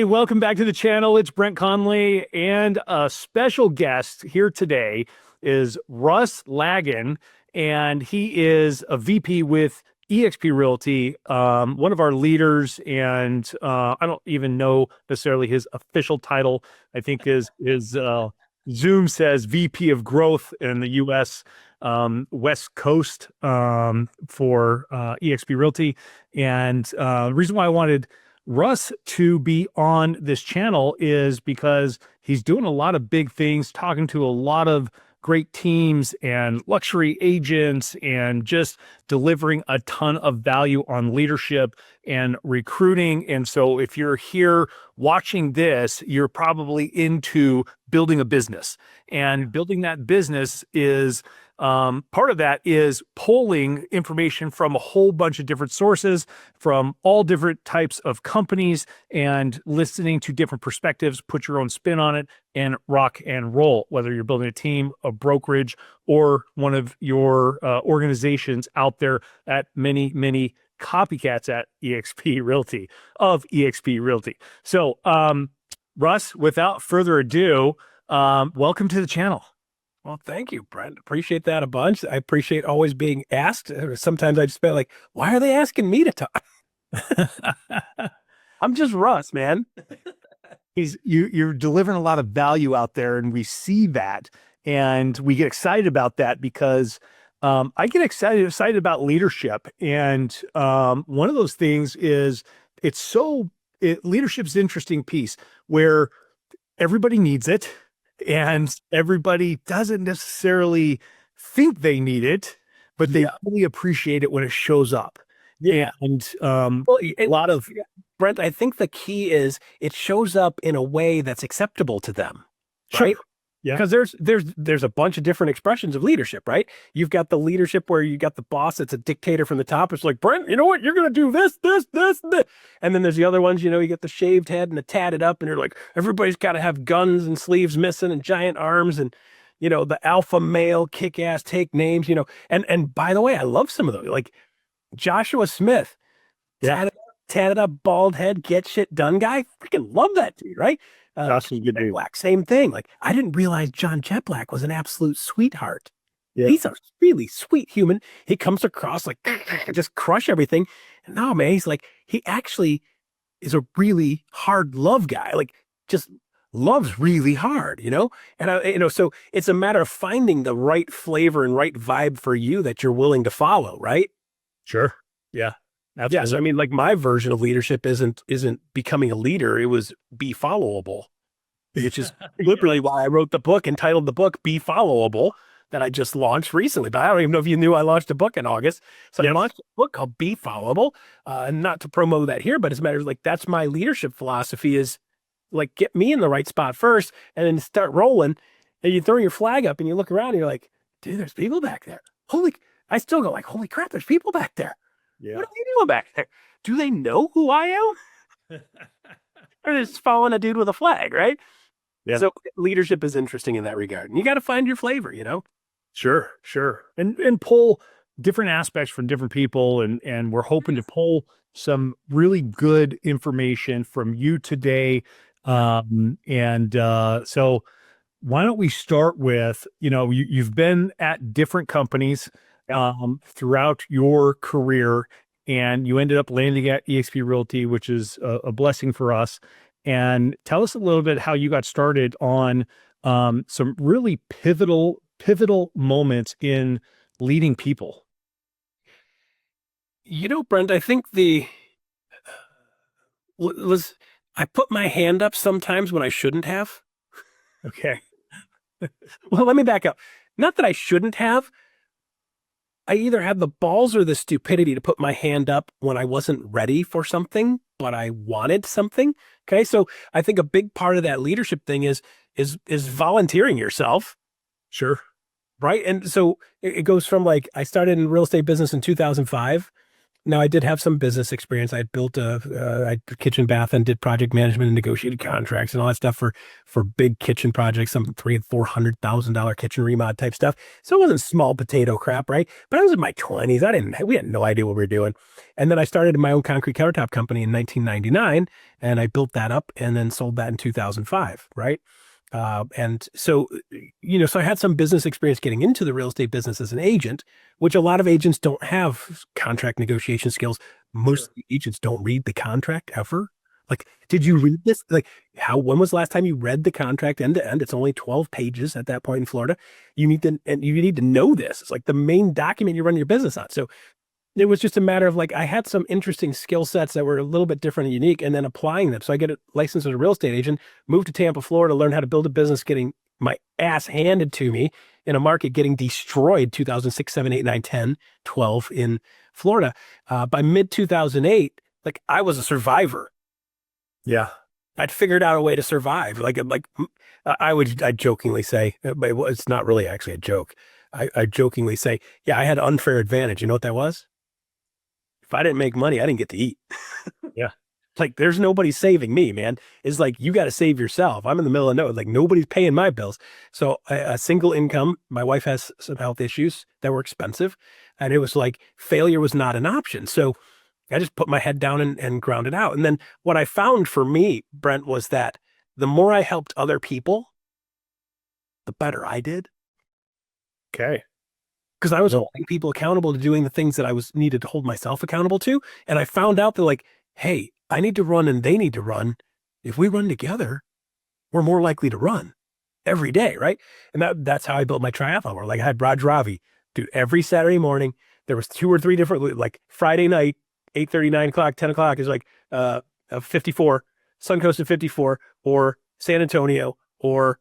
welcome back to the channel. It's Brent Conley, and a special guest here today is Russ Laggan, and he is a VP with eXp Realty, one of our leaders, and I don't even know necessarily his official title. I think his Zoom says VP of Growth in the U.S. West Coast for eXp Realty. And the reason why I wanted Russ to be on this channel is because he's doing a lot of big things, talking to a lot of great teams and luxury agents, and just delivering a ton of value on leadership and recruiting. And so if you're here watching this, you're probably into building a business, and building that business is part of that is pulling information from a whole bunch of different sources, from all different types of companies, and listening to different perspectives, put your own spin on it, and rock and roll, whether you're building a team, a brokerage, or one of your organizations out there at many copycats at eXp Realty of eXp Realty. So, Russ, without further ado, welcome to the channel. Well, thank you, Brent. Appreciate that a bunch. I appreciate always being asked. Sometimes I just feel like, why are they asking me to talk? I'm just Russ, man. You're delivering a lot of value out there, and we see that, and we get excited about that because I get excited about leadership. And one of those things is leadership's an interesting piece where everybody needs it. And everybody doesn't necessarily think they need it, but they really appreciate it when it shows up. Yeah. And a lot of, Brent, I think the key is it shows up in a way that's acceptable to them, right? Sure. Yeah. Because there's a bunch of different expressions of leadership, right? You've got the leadership where you got the boss that's a dictator from the top. It's like, Brent, you know what? You're going to do this. And then there's the other ones, you get the shaved head and the tatted up, and you're like, everybody's got to have guns and sleeves missing and giant arms, and, the alpha male kick-ass take names, And by the way, I love some of those. Like Joshua Smith, tatted up, bald head, get shit done guy. Freaking love that dude, right? Black, same thing. Like, I didn't realize John Black was an absolute sweetheart. Yeah. He's a really sweet human. He comes across like just crush everything. And no, man, he actually is a really hard love guy. Like, just loves really hard, And so it's a matter of finding the right flavor and right vibe for you that you're willing to follow, right? Sure. Yeah. Absolutely. Yeah, so I mean, like, my version of leadership isn't becoming a leader. It was be followable, which is literally why I wrote the book, entitled the book Be Followable, that I just launched recently. But I don't even know if you knew I launched a book in August. So I launched a book called Be Followable, and not to promote that here, but as a matter of, like, that's my leadership philosophy is, like, get me in the right spot first and then start rolling. And you throw your flag up and you look around and you're like, dude, there's people back there. I still go like, holy crap, there's people back there. Yeah. What are they doing back there? Do they know who I am? Or they're just following a dude with a flag, right? Yeah. So leadership is interesting in that regard. And you got to find your flavor, Sure. And pull different aspects from different people. And we're hoping to pull some really good information from you today. So why don't we start with, you've been at different companies throughout your career, and you ended up landing at eXp Realty, which is a blessing for us. And tell us a little bit how you got started on some really pivotal moments in leading people. Brent, I think I put my hand up sometimes when I shouldn't have. Okay. Well, let me back up. Not that I shouldn't have. I either had the balls or the stupidity to put my hand up when I wasn't ready for something, but I wanted something. Okay. So I think a big part of that leadership thing is volunteering yourself. Sure. Right. And so it goes from, like, I started in real estate business in 2005. Now, I did have some business experience. I had built a kitchen bath and did project management and negotiated contracts and all that stuff for big kitchen projects, some $300,000 and $400,000 kitchen remod type stuff. So it wasn't small potato crap, right? But I was in my 20s. We had no idea what we were doing. And then I started my own concrete countertop company in 1999, and I built that up and then sold that in 2005, right? And so, so I had some business experience getting into the real estate business as an agent, which a lot of agents don't have contract negotiation skills. Most agents don't read the contract ever. Like, did you read this? Like, when was the last time you read the contract end to end? It's only 12 pages at that point in Florida. You need to know this. It's like the main document you run your business on. So it was just a matter of like, I had some interesting skill sets that were a little bit different and unique, and then applying them. So I get a license as a real estate agent, moved to Tampa, Florida, learn how to build a business, getting my ass handed to me in a market getting destroyed 2006, 7, 8, 9, 10, 12 in Florida. By mid 2008, like I was a survivor. Yeah. I'd figured out a way to survive. I jokingly say, but it's not really actually a joke. I jokingly say, yeah, I had unfair advantage. You know what that was? If I didn't make money, I didn't get to eat. Yeah. Like there's nobody saving me, man. It's like, you got to save yourself. I'm in the middle of nowhere. Like nobody's paying my bills. So a single income, my wife has some health issues that were expensive. And it was like failure was not an option. So I just put my head down and ground it out. And then what I found for me, Brent, was that the more I helped other people, the better I did. Okay. Because I was holding people accountable to doing the things that I was needed to hold myself accountable to. And I found out that like, hey, I need to run and they need to run. If we run together, we're more likely to run every day, right? And that's how I built my triathlon. Where like I had Raj Ravi, dude, every Saturday morning, there was 2 or 3 different, like Friday night, 8:30, 9 o'clock, 10 o'clock is like 54, Suncoast at 54, or San Antonio, or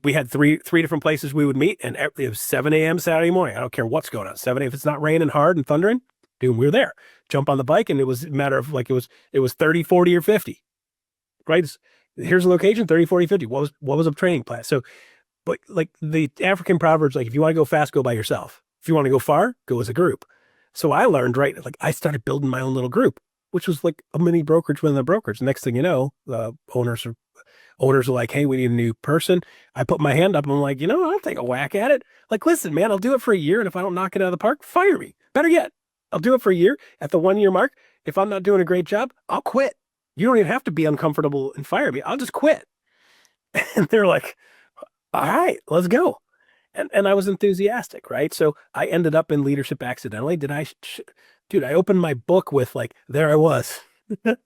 we had three different places we would meet, and it was 7 a.m. Saturday morning. I don't care what's going on. 7 a.m. If it's not raining hard and thundering, dude, we were there. Jump on the bike, and it was a matter of like it was 30, 40, or 50. Right? Here's a location, 30, 40, 50. What was a training plan? So, but like the African proverbs, like if you want to go fast, go by yourself. If you want to go far, go as a group. So I learned, right? Like I started building my own little group, which was like a mini brokerage within the brokerage. Next thing you know, owners are like, hey, we need a new person. I put my hand up and I'm like, I'll take a whack at it. Like, listen, man, I'll do it for a year. And if I don't knock it out of the park, fire me. Better yet, I'll do it for a year. At the 1 year mark, if I'm not doing a great job, I'll quit. You don't even have to be uncomfortable and fire me. I'll just quit. And they're like, all right, let's go. And I was enthusiastic, right? So I ended up in leadership accidentally. Dude, I opened my book with like, there I was. I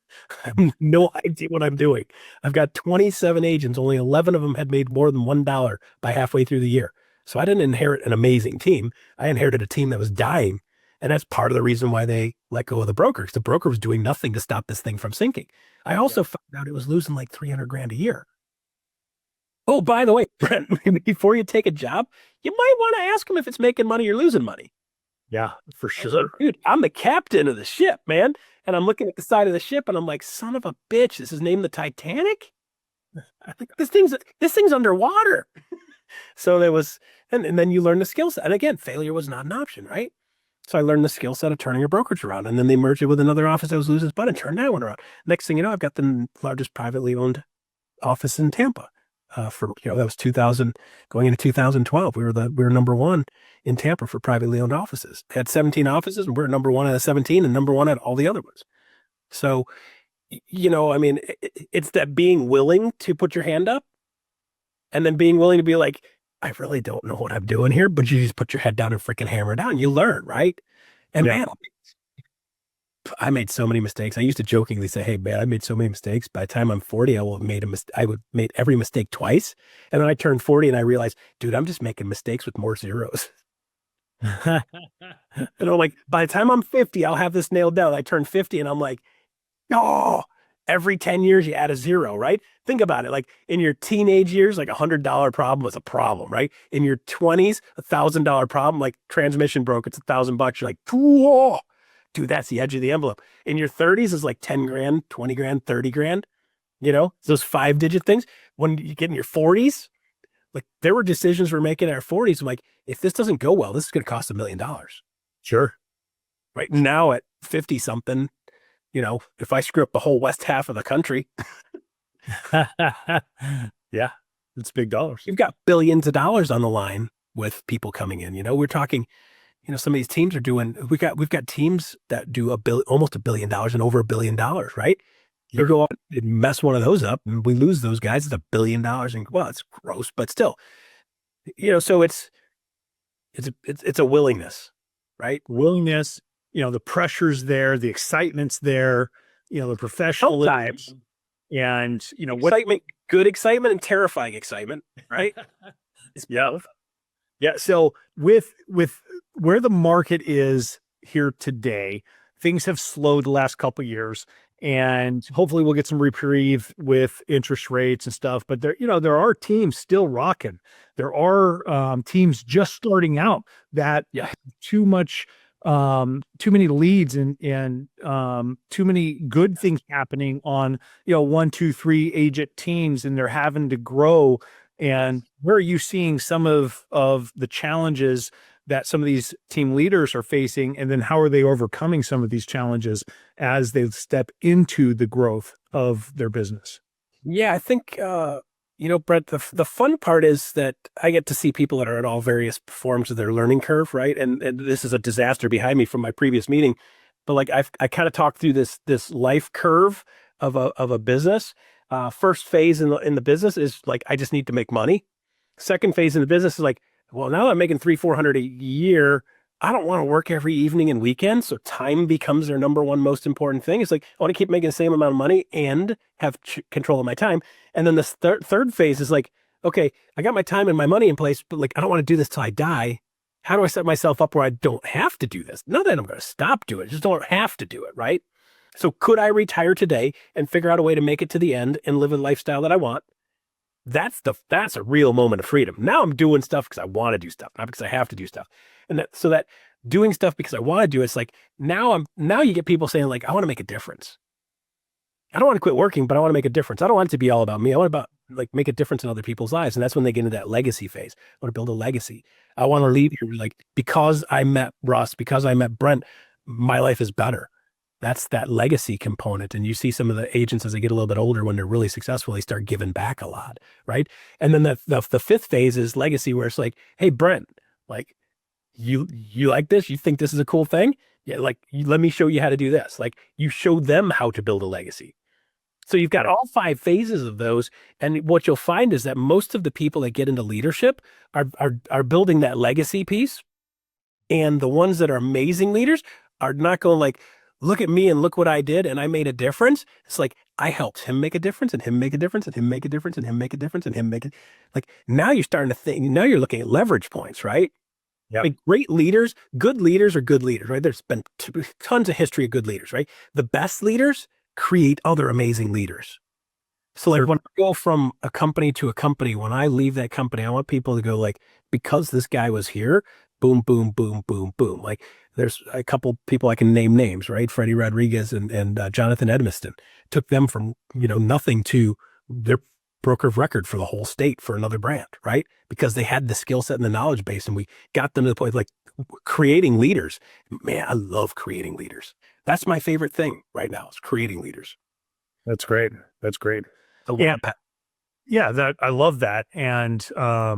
have no idea what I'm doing. I've got 27 agents. Only 11 of them had made more than $1 by halfway through the year. So I didn't inherit an amazing team. I inherited a team that was dying. And that's part of the reason why they let go of the broker, because the broker was doing nothing to stop this thing from sinking. I also found out it was losing like 300 grand a year. Oh, by the way, Brent, before you take a job, you might want to ask them if it's making money or losing money. Yeah, for sure. Dude, I'm the captain of the ship, man. And I'm looking at the side of the ship and I'm like, son of a bitch, this is named the Titanic? I think this thing's underwater. So there was, and then you learn the skill set. And again, failure was not an option, right? So I learned the skill set of turning a brokerage around. And then they merged it with another office that was losing its butt and turned that one around. Next thing you know, I've got the largest privately owned office in Tampa. That was 2000 going into 2012. We were number one in Tampa for privately owned offices. They had 17 offices and we're number one out of 17 and number one at all the other ones. So, I mean, it's that being willing to put your hand up and then being willing to be like, I really don't know what I'm doing here, but you just put your head down and freaking hammer it down. You learn, right? And man, I made so many mistakes. I used to jokingly say, hey, man, I made so many mistakes. By the time I'm 40, I will have made every mistake twice. And then I turned 40 and I realized, dude, I'm just making mistakes with more zeros. And I'm like, by the time I'm 50, I'll have this nailed down. I turn 50 and I'm like, oh, every 10 years you add a zero, right? Think about it. Like in your teenage years, like $100 problem was a problem, right? In your 20s, $1,000 problem, like transmission broke, it's $1,000. You're like, whoa. Dude, that's the edge of the envelope. In your 30s is like 10 grand, 20 grand, 30 grand, those 5-digit things. When you get in your 40s, like there were decisions we're making in our 40s. I'm like, if this doesn't go well, this is going to cost $1 million. Sure. Right now at 50 something, if I screw up the whole west half of the country, Yeah, it's big dollars. you've got billions of dollars on the line with people coming in. We're talking, some of these teams are doing, we've got teams that do almost $1 billion and over $1 billion, right? You go up and mess one of those up and we lose those guys. It's $1 billion. And well, it's gross, but still, so it's a willingness, right? Willingness, the pressure's there, the excitement's there, the professionalism. Sometimes. And, Excitement, good excitement and terrifying excitement, right? Yeah. Yeah. So with where the market is here today, things have slowed the last couple of years, and hopefully we'll get some reprieve with interest rates and stuff. But there are teams still rocking. There are teams just starting out that have too many leads and too many good things happening on 1, 2, 3 agent teams, and they're having to grow. And where are you seeing some of the challenges that some of these team leaders are facing? And then how are they overcoming some of these challenges as they step into the growth of their business? Yeah, I think, Brent, the fun part is that I get to see people that are at all various forms of their learning curve, right? And this is a disaster behind me from my previous meeting. But like I kind of talked through this life curve of a business. First phase in the business is like, I just need to make money. Second phase in the business is like, well, now that I'm making $300-400 a year, I don't want to work every evening and weekend. So time becomes their number one most important thing. It's like, I want to keep making the same amount of money and have control of my time. And then the third phase is like, okay, I got my time and my money in place, but like, I don't want to do this till I die. How do I set myself up where I don't have to do this? Not that I'm going to stop doing it, just don't have to do it, right? So could I retire today and figure out a way to make it to the end and live a lifestyle that I want? That's a real moment of freedom. Now I'm doing stuff because I want to do stuff, not because I have to do stuff. And that doing stuff because I want to do it's like now you get people saying like, I want to make a difference. I don't want to quit working, but I want to make a difference. I don't want it to be all about me. I want to make a difference in other people's lives. And that's when they get into that legacy phase. I want to build a legacy. I want to leave here like, because I met Russ, because I met Brent, my life is better. That's that legacy component. And you see some of the agents as they get a little bit older, when they're really successful, they start giving back a lot, right? And then the fifth phase is legacy, where it's like, hey, Brent, like you like this? You think this is a cool thing? Yeah, like let me show you how to do this. Like you show them how to build a legacy. So you've got all 5 phases of those. And what you'll find is that most of the people that get into leadership are building that legacy piece. And the ones that are amazing leaders are not going like, look at me and look what I did and I made a difference. It's like, I helped him make a difference and him make a difference and him make a difference and him make a difference and him make it. Like now you're starting to think, now you're looking at leverage points, right? Yeah. Like great leaders, good leaders are good leaders, right? There's been tons of history of good leaders, right? The best leaders create other amazing leaders. So like when I go from a company to a company, when I leave that company, I want people to go like, because this guy was here, boom, boom, boom, boom, boom. Like there's a couple people I can name names, right? Freddie Rodriguez and Jonathan Edmiston. Took them from, nothing to their broker of record for the whole state for another brand, right? Because they had the skill set and the knowledge base, and we got them to the point like creating leaders. Man, I love creating leaders. That's my favorite thing right now, is creating leaders. That's great. That's great. Yeah. Yeah, I love that. And I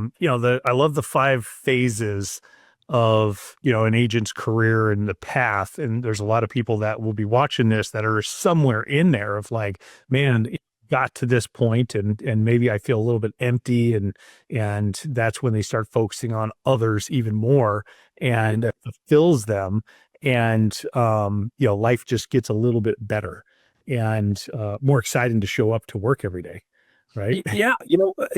love the 5 phases of, an agent's career and the path. And there's a lot of people that will be watching this that are somewhere in there of like, man, it got to this point and maybe I feel a little bit empty, and that's when they start focusing on others even more, and it fulfills them. And life just gets a little bit better and more exciting to show up to work every day. Right. Yeah.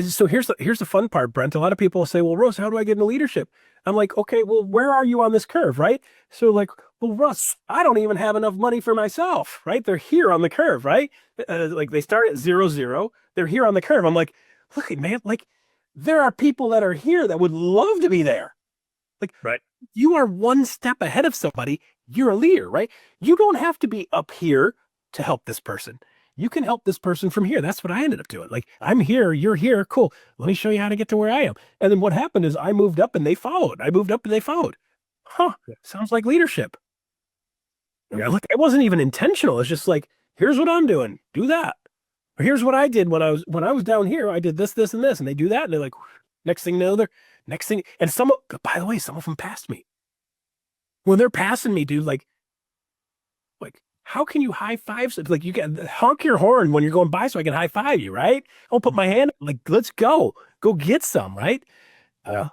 So here's the fun part, Brent. A lot of people say, well, Russ, how do I get into leadership? I'm like, okay, well, where are you on this curve? Right. So like, well, Russ, I don't even have enough money for myself. Right. They're here on the curve. Right. Like they start at 0. They're here on the curve. I'm like, look, man, like there are people that are here that would love to be there. Like, right. You are one step ahead of somebody. You're a leader, right? You don't have to be up here to help this person. You can help this person from here. That's what I ended up doing. Like, I'm here, you're here. Cool. Let me show you how to get to where I am. And then what happened is I moved up and they followed. I moved up and they followed. Huh. Sounds like leadership. Yeah. Look, it wasn't even intentional. It's just like, here's what I'm doing. Do that. Or here's what I did when I was down here. I did this, this, and this, and they do that, and they're like, next thing you know, they're next thing. And by the way, some of them passed me. When they're passing me, dude, like how can you high five? Like you can honk your horn when you're going by so I can high five you, right? I'll put my hand like, let's go get some, right? Yeah.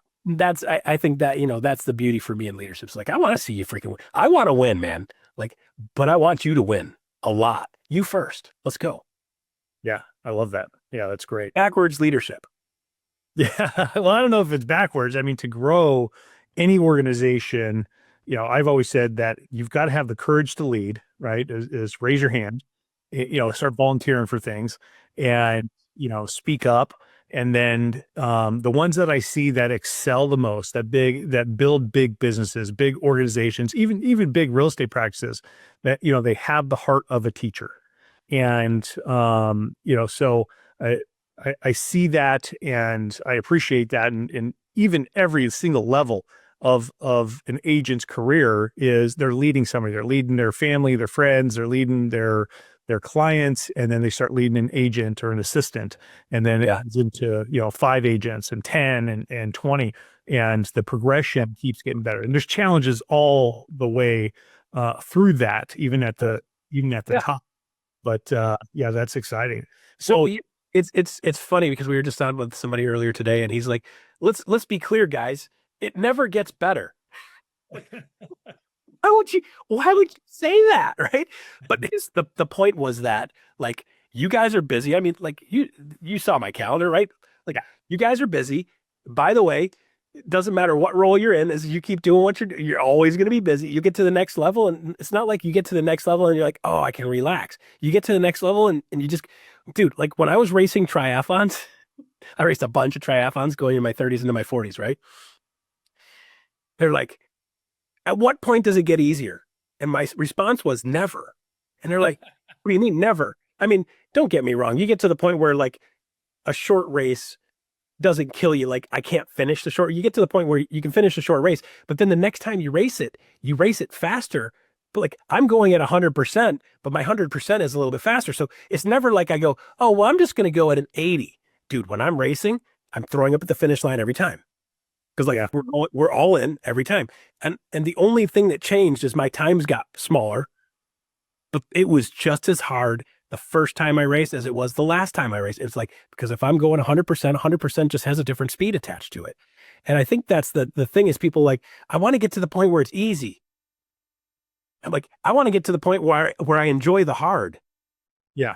I think that, that's the beauty for me in leadership. It's like, I want to see you freaking win. I want to win, man. Like, but I want you to win a lot. You first. Let's go. Yeah. I love that. Yeah. That's great. Backwards leadership. Yeah. Well, I don't know if it's backwards. I mean, to grow any organization, I've always said that you've got to have the courage to lead, right? Is raise your hand, start volunteering for things and, speak up. And then the ones that I see that excel the most, that build big businesses, big organizations, even big real estate practices, that they have the heart of a teacher, and so I see that and I appreciate that, and even every single level of an agent's career is they're leading somebody, they're leading their family, their friends, they're leading their clients, and then they start leading an agent or an assistant, and then it goes into 5 agents and 10 and 20, and the progression keeps getting better. And there's challenges all the way through that, even at the top. But that's exciting. So it's funny because we were just on with somebody earlier today, and he's like, let's be clear, guys, it never gets better. Why would you say that? Right. But the point was that, like, you guys are busy. I mean, like you saw my calendar, right? Like, you guys are busy. By the way, it doesn't matter what role you're in, as you keep doing what you're always going to be busy. You get to the next level, and it's not like you get to the next level and you're like, oh, I can relax. You get to the next level and you just, dude, like when I was racing triathlons, I raced a bunch of triathlons going in my 30s into my 40s, right? They're like, at what point does it get easier? And my response was never. And they're like, what do you mean never? I mean, don't get me wrong. You get to the point where like a short race doesn't kill you. Like, I can't finish the short. You get to the point where you can finish a short race, but then the next time you race it faster. But like, I'm going at 100%, but my 100% is a little bit faster. So it's never like I go, oh, well, I'm just going to go at an 80. Dude, when I'm racing, I'm throwing up at the finish line every time. Because like we're all in every time. And the only thing that changed is my times got smaller, but it was just as hard the first time I raced as it was the last time I raced. It's like, because if I'm going 100% just has a different speed attached to it. And I think that's the thing is people like, I want to get to the point where it's easy. I'm like, I want to get to the point where I enjoy the hard. Yeah.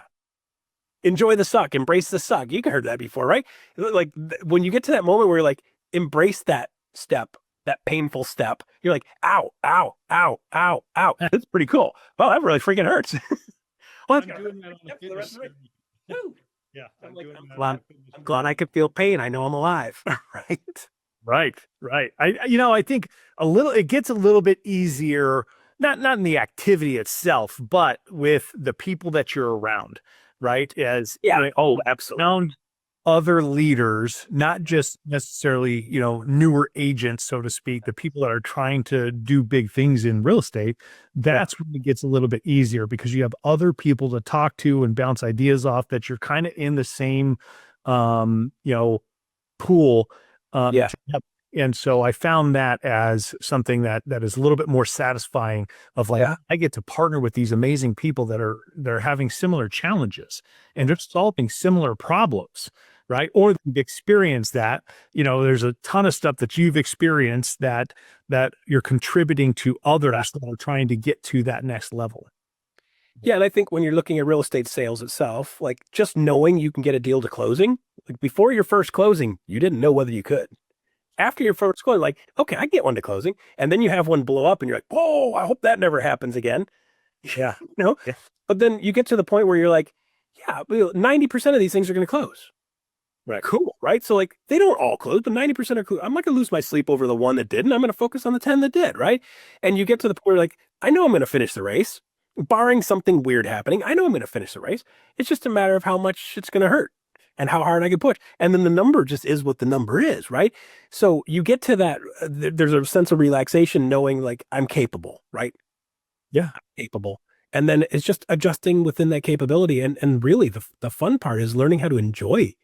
Enjoy the suck, embrace the suck. You heard that before, right? Like when you get to that moment where you're like, embrace that step, that painful step. You're like, ow, ow, ow, ow, ow. That's pretty cool. Well, that really freaking hurts. Well, I'm doing that on the fitness yeah. I'm glad I could feel pain. I know I'm alive. Right. Right. I think it gets a little bit easier, not in the activity itself, but with the people that you're around, right? Absolutely. Around other leaders, not just necessarily, newer agents, so to speak, the people that are trying to do big things in real estate. That's when it gets a little bit easier because you have other people to talk to and bounce ideas off that you're kind of in the same, pool. And so I found that as something that is a little bit more satisfying of like, I get to partner with these amazing people that are having similar challenges and they're solving similar problems, right? Or they've experienced that, there's a ton of stuff that you've experienced that you're contributing to others that are trying to get to that next level. Yeah. And I think when you're looking at real estate sales itself, like just knowing you can get a deal to closing, like before your first closing, you didn't know whether you could. After your first closing, like, okay, I get one to closing. And then you have one blow up and you're like, whoa, I hope that never happens again. Yeah. Yeah. But then you get to the point where you're like, yeah, 90% of these things are going to close. Right. Cool. Right. So like they don't all close, but 90% are cool. I'm not going to lose my sleep over the one that didn't. I'm going to focus on the 10 that did. Right. And you get to the point where like, I know I'm going to finish the race, barring something weird happening. I know I'm going to finish the race. It's just a matter of how much it's going to hurt and how hard I can push. And then the number just is what the number is, right? So you get to that, there's a sense of relaxation knowing like I'm capable, right? Yeah. capable. And then it's just adjusting within that capability. And really the fun part is learning how to enjoy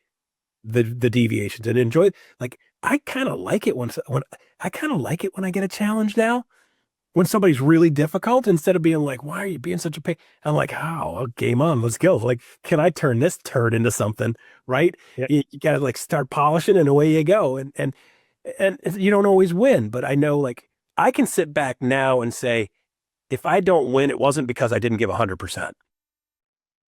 the deviations and enjoy, like, I kind of like it when I kind of like it when I get a challenge now. When somebody's really difficult, instead of being like, why are you being such a pain? I'm like, oh, well, game on, let's go. Like, can I turn this turd into something? Right? Yeah. You gotta like start polishing and away you go. And you don't always win, but I know like I can sit back now and say, if I don't win, it wasn't because I didn't give 100%.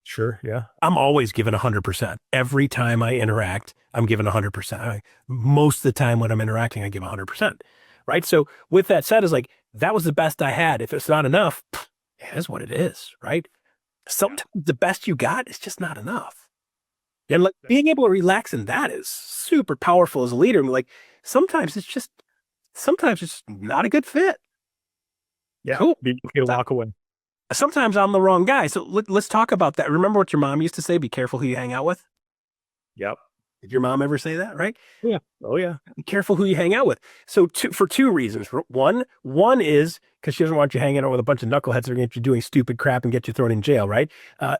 Sure. Yeah. I'm always giving 100%. Every time I interact, I'm giving 100%. Most of the time when I'm interacting, I give 100%. Right. So with that said, is like, that was the best I had. If it's not enough, it is what it is. Right. Sometimes the best you got is just not enough. And like being able to relax in that is super powerful as a leader. Like sometimes it's not a good fit. Yeah. Cool. Be okay to walk away. Sometimes I'm the wrong guy. So let's talk about that. Remember what your mom used to say? Be careful who you hang out with. Yep. Did your mom ever say that? Right? Yeah. Oh yeah. Be careful who you hang out with. So for two reasons. One is because she doesn't want you hanging out with a bunch of knuckleheads that are going to get you doing stupid crap and get you thrown in jail. Right?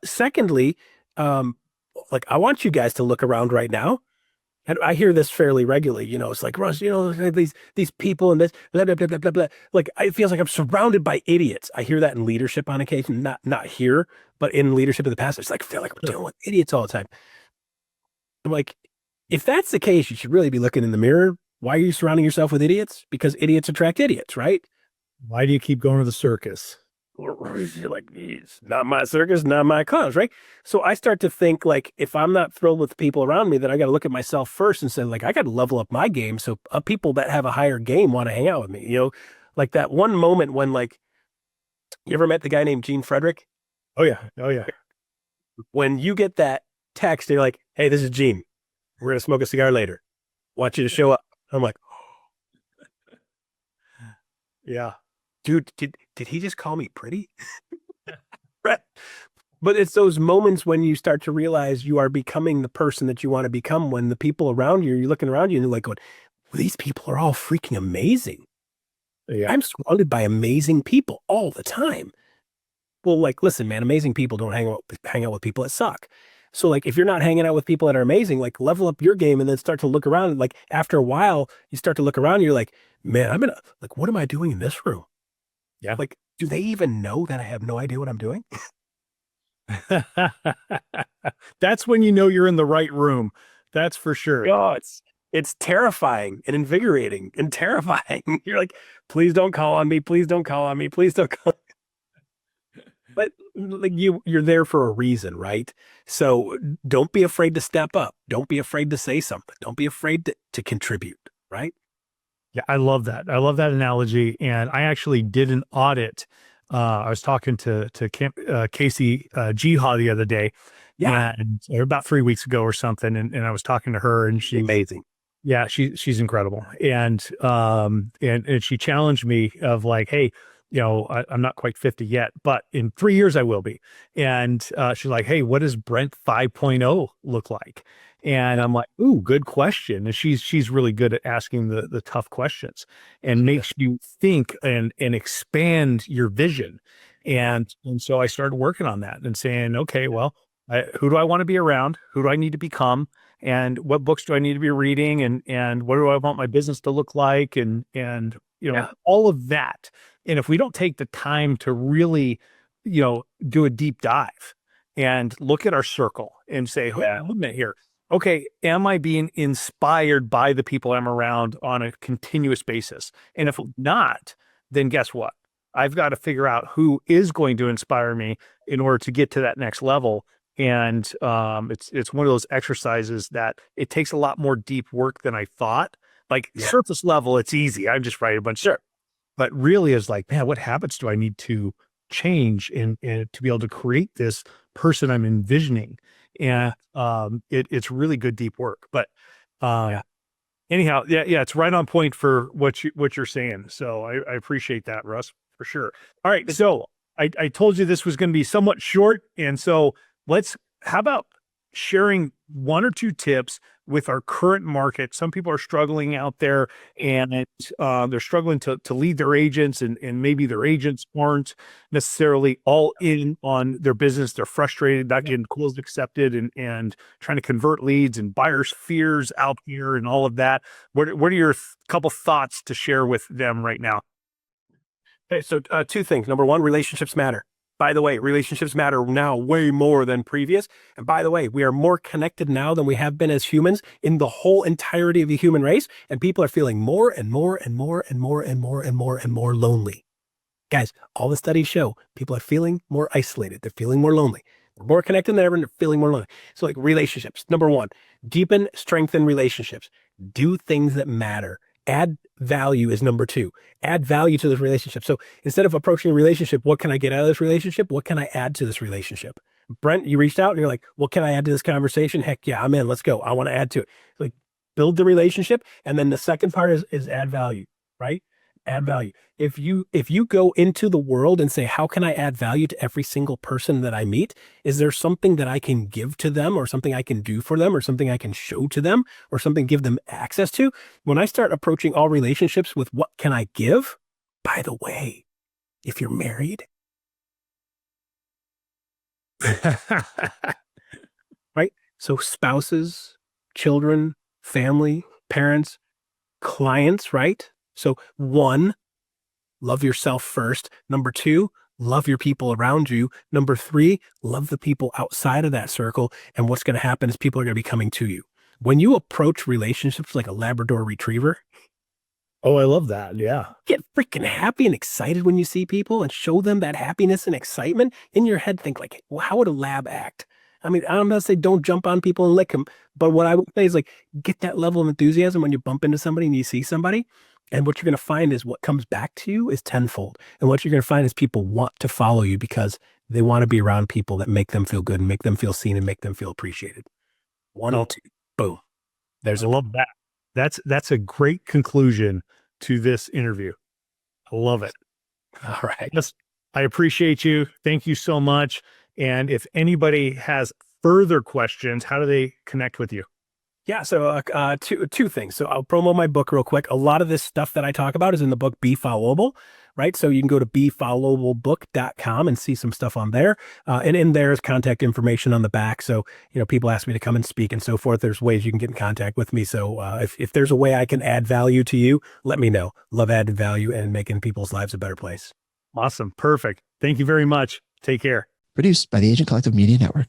Secondly, like I want you guys to look around right now. And I hear this fairly regularly, it's like, Russ, these people and this, blah, blah, blah, blah, blah, blah. Like, it feels like I'm surrounded by idiots. I hear that in leadership on occasion, not here, but in leadership in the past. It's like, I feel like I'm dealing with idiots all the time. I'm like, if that's the case, you should really be looking in the mirror. Why are you surrounding yourself with idiots? Because idiots attract idiots, right? Why do you keep going to the circus? You're like, it's not my circus, not my cause, right? So I start to think like, if I'm not thrilled with the people around me, then I got to look at myself first and say, like, I got to level up my game. So people that have a higher game want to hang out with me, like that one moment when, like, you ever met the guy named Gene Frederick? Oh yeah. Oh yeah. When you get that text, you're like, hey, this is Gene. We're going to smoke a cigar later. Want you to show up. I'm like, Yeah. dude, did he just call me pretty? Right. But it's those moments when you start to realize you are becoming the person that you want to become, when the people around you, you're looking around you and you're like going, well, these people are all freaking amazing. Yeah. I'm surrounded by amazing people all the time. Well, like, listen, man, amazing people don't hang out with people that suck. So like, if you're not hanging out with people that are amazing, like level up your game and then start to look around. Like after a while, you start to look around and you're like, man, like, what am I doing in this room? Yeah. Like, do they even know that I have no idea what I'm doing? That's when you know you're in the right room. That's for sure. Oh, it's terrifying and invigorating and terrifying. You're like, please don't call on me. Please don't call on me. Please don't call. But like you're there for a reason, right? So don't be afraid to step up. Don't be afraid to say something. Don't be afraid to contribute, right? Yeah, I love that. I love that analogy. And I actually did an audit. I was talking to Casey Jihad the other day, Yeah. or about 3 weeks ago or something. And I was talking to her, and Amazing. yeah, she's incredible. And she challenged me of like, hey, I'm not quite 50 yet, but in 3 years I will be. And she's like, hey, what does Brent 5.0 look like? And I'm like, ooh, good question. And she's really good at asking the tough questions, and makes you think and expand your vision. And so I started working on that and saying, okay, well, who do I want to be around? Who do I need to become? And what books do I need to be reading? And what do I want my business to look like? And all of that. And if we don't take the time to really, do a deep dive and look at our circle and say, wait a minute here. Okay, am I being inspired by the people I'm around on a continuous basis? And if not, then guess what? I've got to figure out who is going to inspire me in order to get to that next level. And it's one of those exercises that it takes a lot more deep work than I thought. Like surface level, it's easy. I'm just writing a bunch of, but really is like, man, what habits do I need to change and to be able to create this person I'm envisioning? And it's really good deep work. But anyhow, it's right on point for what you're saying. So I appreciate that, Russ, for sure. All right, so I told you this was going to be somewhat short, and so how about sharing one or two tips with our current market, some people are struggling out there, and they're struggling to lead their agents, and maybe their agents aren't necessarily all in on their business. They're frustrated, not getting calls accepted, and trying to convert leads, and buyers' fears out here and all of that. What are your couple thoughts to share with them right now? Okay, so two things. Number one, relationships matter. By the way, relationships matter now way more than previous. And by the way, we are more connected now than we have been as humans in the whole entirety of the human race. And people are feeling more and more and more and more and more and more and more lonely. Guys, all the studies show people are feeling more isolated. They're feeling more lonely. We're more connected than ever, and they're feeling more lonely. So like relationships, number one, deepen, strengthen relationships. Do things that matter. Add value is number two. Add value to this relationship. So instead of approaching a relationship, what can I get out of this relationship? What can I add to this relationship? Brent, you reached out and you're like, what can I add to this conversation? Heck yeah, I'm in. Let's go. I want to add to it. Like build the relationship. And then the second part is add value, right? Add value. If you go into the world and say, how can I add value to every single person that I meet? Is there something that I can give to them, or something I can do for them, or something I can show to them, or something give them access to? When I start approaching all relationships with what can I give? By the way, if you're married, right? So spouses, children, family, parents, clients, right? So one, love yourself first. Number two, love your people around you. Number three, love the people outside of that circle. And what's going to happen is people are going to be coming to you. When you approach relationships like a Labrador retriever, Oh, I love that. Yeah. get freaking happy and excited when you see people and show them that happiness and excitement. In your head, think like, well, how would a lab act? I mean, I'm not saying don't jump on people and lick them, but what I would say is like, get that level of enthusiasm when you bump into somebody and you see somebody. And what you're going to find is what comes back to you is tenfold. And what you're going to find is people want to follow you because they want to be around people that make them feel good and make them feel seen and make them feel appreciated. One Well, and two, boom. There's I love that. That's a great conclusion to this interview. I love it. all right. Yes, I appreciate you. Thank you so much. And if anybody has further questions, how do they connect with you? Yeah, so two things. So I'll promo my book real quick. A lot of this stuff that I talk about is in the book Be Followable, right? So you can go to befollowable.book.com and see some stuff on there. And in there is contact information on the back. So, people ask me to come and speak and so forth. There's ways you can get in contact with me. So if there's a way I can add value to you, let me know. Love added value and making people's lives a better place. Awesome. Perfect. Thank you very much. Take care. Produced by the Agent Collective Media Network.